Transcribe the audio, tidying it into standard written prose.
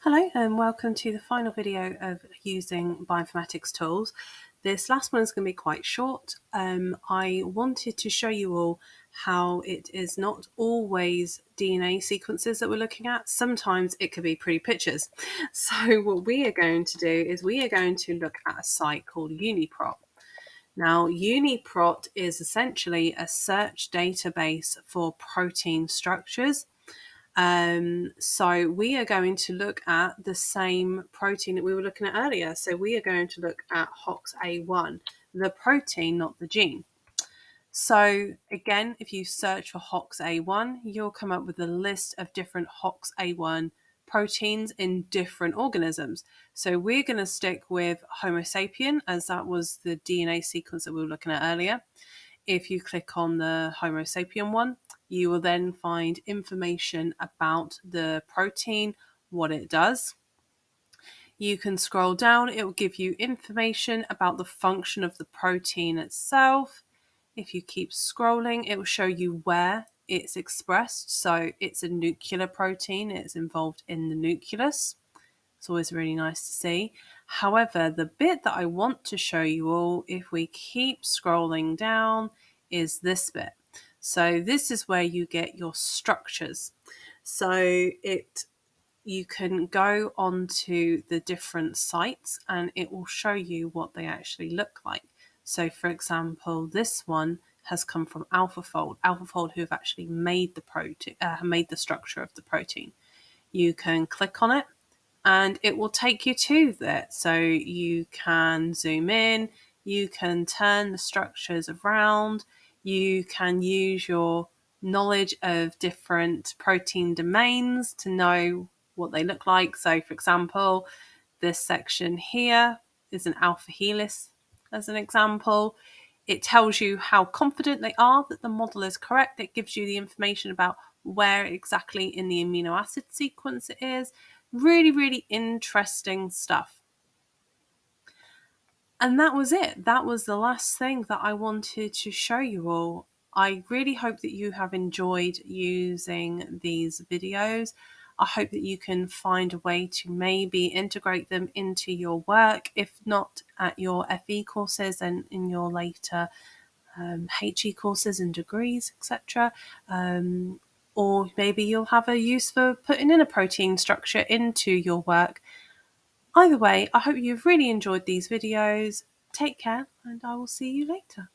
Hello and welcome to the final video of using bioinformatics tools. This last one is going to be quite short. I wanted to show you all how it is not always DNA sequences that we're looking at. Sometimes it could be pretty pictures. So what we are going to do is we are going to look at a site called UniProt. Now, UniProt is essentially a search database for protein structures. So we are going to look at the same protein that we were looking at earlier. So we are going to look at HOXA1, the protein, not the gene. So again, if you search for HOXA1, you'll come up with a list of different HOXA1 proteins in different organisms. So we're going to stick with Homo sapien, as that was the DNA sequence that we were looking at earlier. If you click on the Homo sapien one, you will then find information about the protein, what it does. You can scroll down, it will give you information about the function of the protein itself. If you keep scrolling, it will show you where it's expressed. So it's a nuclear protein, it's involved in the nucleus. It's always really nice to see. However, the bit that I want to show you all, if we keep scrolling down, is this bit. So this is where you get your structures. So you can go onto the different sites and it will show you what they actually look like. So for example, this one has come from AlphaFold. AlphaFold, who have actually made the protein, made the structure of the protein. You can click on it and it will take you to that. So you can zoom in, you can turn the structures around, you can use your knowledge of different protein domains to know what they look like. So for example, this section here is an alpha helix as an example. It tells you how confident they are that the model is correct. It gives you the information about where exactly in the amino acid sequence it is. Really, really interesting stuff. And that was it. That was the last thing that I wanted to show you all. I really hope that you have enjoyed using these videos. I hope that you can find a way to maybe integrate them into your work, if not at your FE courses and in your later HE courses and degrees, etc. Or maybe you'll have a use for putting in a protein structure into your work. Either way, I hope you've really enjoyed these videos. Take care and I will see you later.